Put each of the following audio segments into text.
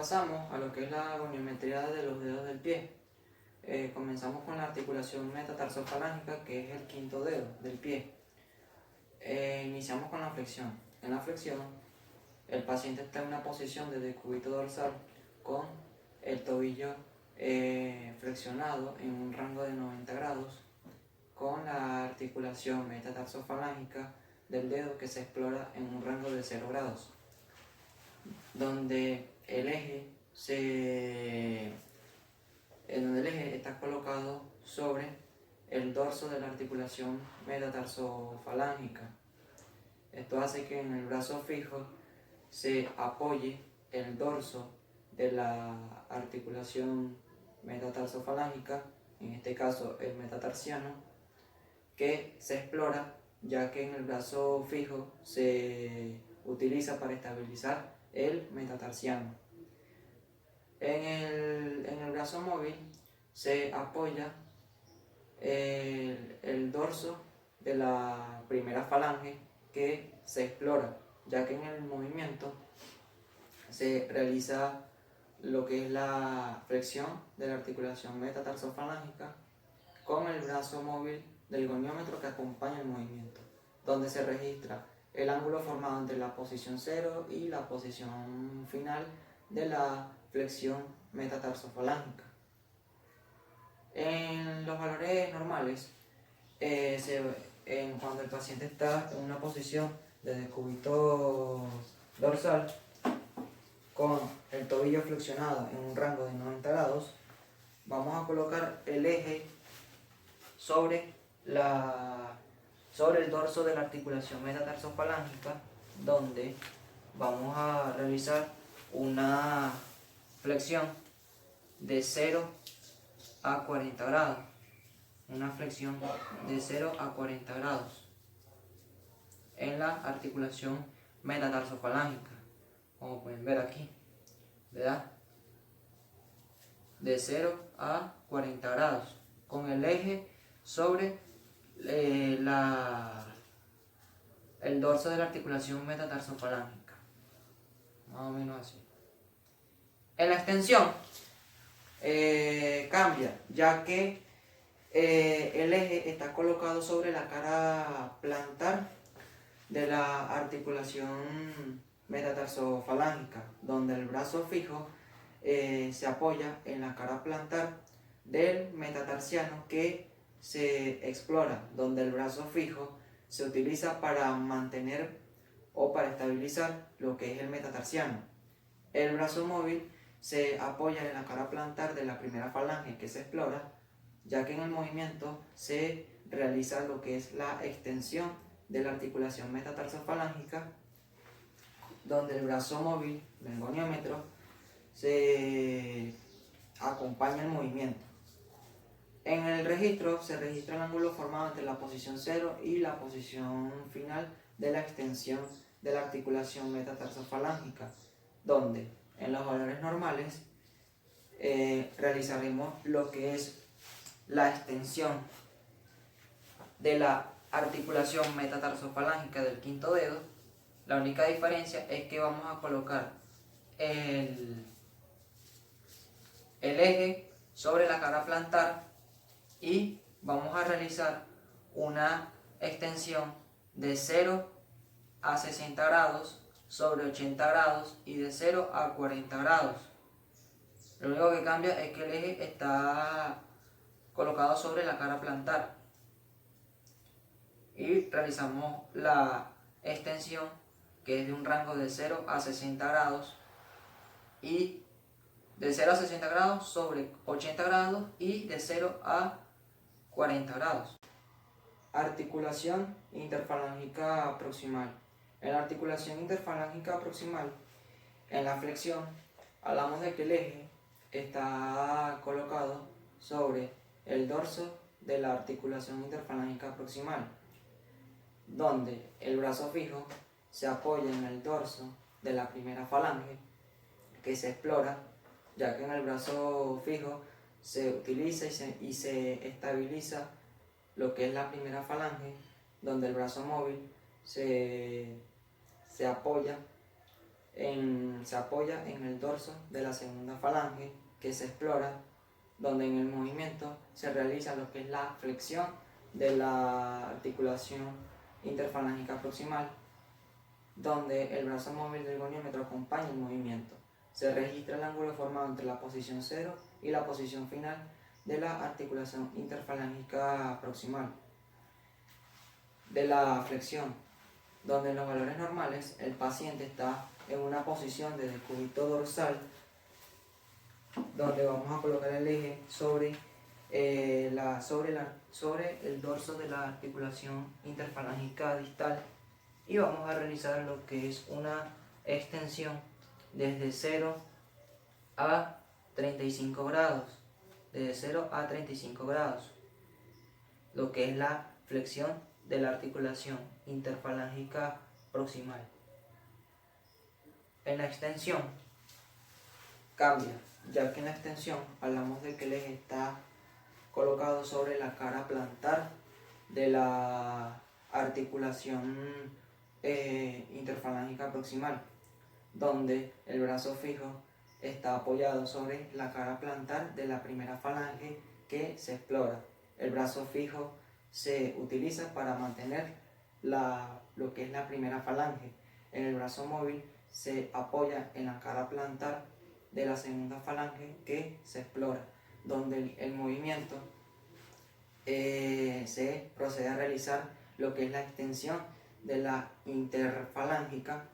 pasamos a lo que es la goniometría de los dedos del pie. Comenzamos con la articulación metatarsofalágica, que es el quinto dedo del pie. Iniciamos con la flexión. En la flexión, el paciente está en una posición de decúbito dorsal con el tobillo flexionado en un rango de 90 grados, con la articulación metatarsofalágica del dedo que se explora en un rango de 0 grados, donde el eje está colocado sobre el dorso de la articulación metatarsofalágica. Esto hace que en el brazo fijo se apoye el dorso de la articulación metatarsofalágica, en este caso el metatarsiano, que se explora, ya que en el brazo fijo se utiliza para estabilizar el metatarsiano. En el brazo móvil se apoya el dorso de la primera falange que se explora, ya que en el movimiento se realiza lo que es la flexión de la articulación metatarsofalágica con el brazo móvil del goniómetro que acompaña el movimiento, donde se registra el ángulo formado entre la posición 0 y la posición final de la flexión metatarsofalágica. En los valores normales, cuando el paciente está en una posición de decúbito dorsal con el tobillo flexionado en un rango de 90 grados, vamos a colocar el eje sobre el dorso de la articulación metatarsofalágica, donde vamos a realizar una flexión de 0 a 40 grados. Una flexión de 0 a 40 grados en la articulación metatarsofalágica, como pueden ver aquí, ¿verdad? De 0 a 40 grados, con el eje sobre el dorso de la articulación metatarsofalágica, más o menos así. En la extensión cambia, ya que el eje está colocado sobre la cara plantar de la articulación metatarsofalágica, donde el brazo fijo se apoya en la cara plantar del metatarsiano que se explora, donde el brazo fijo se utiliza para mantener o para estabilizar lo que es el metatarsiano. El brazo móvil se apoya en la cara plantar de la primera falange que se explora, ya que en el movimiento se realiza lo que es la extensión de la articulación metatarsofalágica, donde el brazo móvil del goniómetro se acompaña el movimiento. En el registro se registra el ángulo formado entre la posición 0 y la posición final de la extensión de la articulación metatarsofalágica, donde en los valores normales realizaremos lo que es la extensión de la articulación metatarsofalágica del quinto dedo. La única diferencia es que vamos a colocar el eje sobre la cara plantar y vamos a realizar una extensión de 0 a 60 grados sobre 80 grados y de 0 a 40 grados. Lo único que cambia es que el eje está colocado sobre la cara plantar y realizamos la extensión, que es de un rango de 0 a 60 grados y de 0 a 60 grados sobre 80 grados y de 0 a 40 grados. Articulación interfalángica proximal. En la articulación interfalángica proximal, en la flexión, hablamos de que el eje está colocado sobre el dorso de la articulación interfalángica proximal, donde el brazo fijo se apoya en el dorso de la primera falange que se explora, ya que en el brazo fijo se utiliza y se estabiliza lo que es la primera falange, donde el brazo móvil se apoya se apoya en el dorso de la segunda falange que se explora, donde en el movimiento se realiza lo que es la flexión de la articulación interfalángica proximal, donde el brazo móvil del goniómetro acompaña el movimiento. Se registra el ángulo formado entre la posición 0 y la posición final de la articulación interfalángica proximal de la flexión, donde en los valores normales el paciente está en una posición de decúbito dorsal, donde vamos a colocar el eje sobre el dorso de la articulación interfalángica distal, y vamos a realizar lo que es una extensión desde 0 a 35 grados, desde 0 a 35 grados, lo que es la flexión de la articulación interfalángica proximal. En la extensión cambia, ya que en la extensión hablamos de que el eje está colocado sobre la cara plantar de la articulación interfalángica proximal, donde el brazo fijo está apoyado sobre la cara plantar de la primera falange que se explora. El brazo fijo se utiliza para mantener lo que es la primera falange. En el brazo móvil se apoya en la cara plantar de la segunda falange que se explora, donde el movimiento se procede a realizar lo que es la extensión de la interfalángica,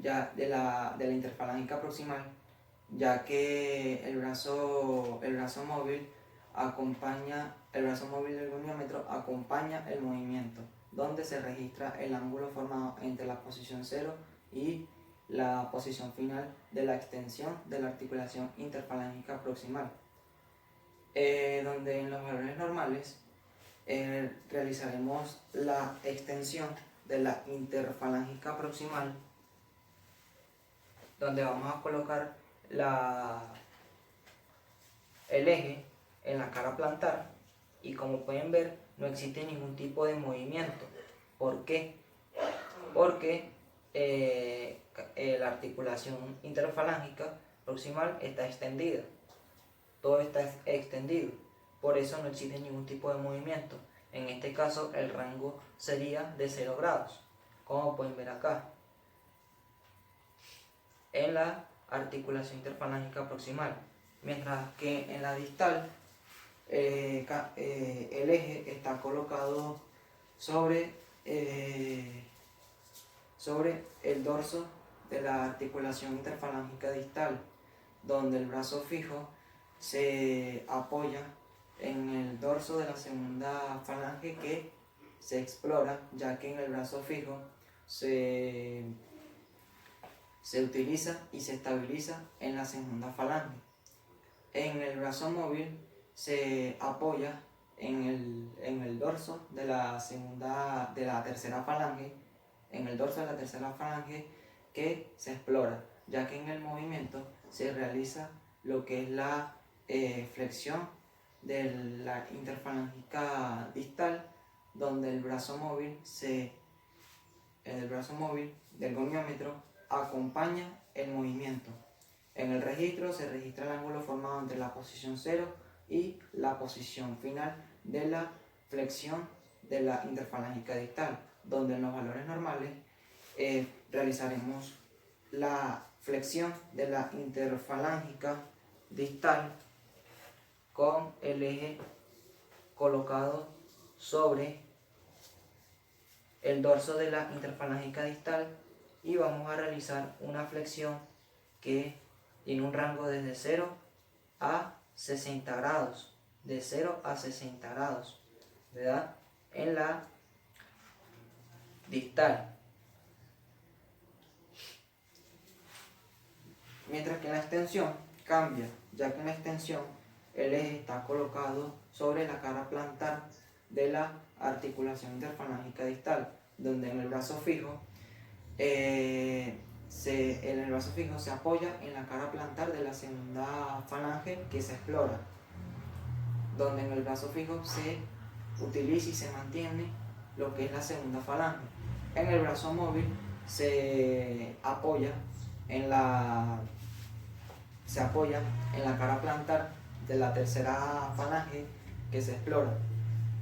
ya de la interfalángica proximal, ya que el brazo móvil del goniómetro acompaña el movimiento, donde se registra el ángulo formado entre la posición 0 y la posición final de la extensión de la articulación interfalángica proximal, donde en los valores normales realizaremos la extensión de la interfalángica proximal, donde vamos a colocar el eje en la cara plantar, y como pueden ver no existe ningún tipo de movimiento. ¿Por qué? Porque la articulación interfalángica proximal está extendida, todo está extendido, por eso no existe ningún tipo de movimiento. En este caso el rango sería de 0 grados, como pueden ver acá, en la articulación interfalángica proximal, mientras que en la distal el eje está colocado sobre el dorso de la articulación interfalángica distal, donde el brazo fijo se apoya en el dorso de la segunda falange que se explora, ya que en el brazo fijo se utiliza y se estabiliza en la segunda falange. En el brazo móvil se apoya en el dorso de la tercera falange, que se explora, ya que en el movimiento se realiza lo que es la flexión de la interfalángica distal, donde el brazo móvil del goniómetro acompaña el movimiento. En el registro se registra el ángulo formado entre la posición 0 y la posición final de la flexión de la interfalángica distal, donde en los valores normales realizaremos la flexión de la interfalángica distal con el eje colocado sobre el dorso de la interfalángica distal, y vamos a realizar una flexión que tiene un rango desde 0 a 60 grados, de 0 a 60 grados, ¿verdad? En la distal. Mientras que en la extensión cambia, ya que en la extensión el eje está colocado sobre la cara plantar de la articulación interfalángica distal, donde en el brazo fijo se apoya en la cara plantar de la segunda falange que se explora, donde en el brazo fijo se utiliza y se mantiene lo que es la segunda falange. En el brazo móvil se apoya en la cara plantar de la tercera falange que se explora,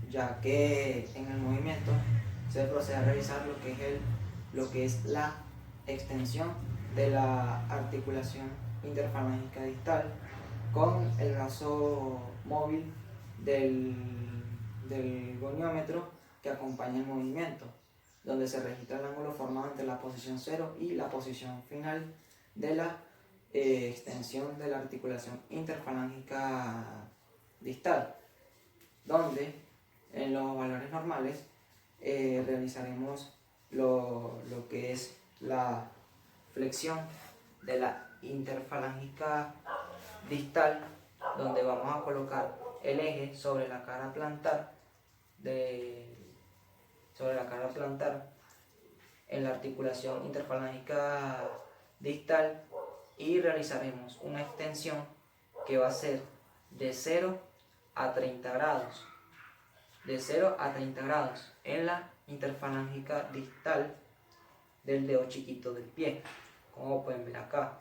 ya que en el movimiento se procede a realizar lo que es la extensión de la articulación interfalángica distal con el brazo móvil del goniómetro que acompaña el movimiento, donde se registra el ángulo formado entre la posición 0 y la posición final de la extensión de la articulación interfalángica distal, donde en los valores normales realizaremos lo que es la flexión de la interfalángica distal, donde vamos a colocar el eje sobre la cara plantar en la articulación interfalángica distal, y realizaremos una extensión que va a ser de 0 a 30 grados. De 0 a 30 grados en la interfalángica distal del dedo chiquito del pie, como pueden ver acá.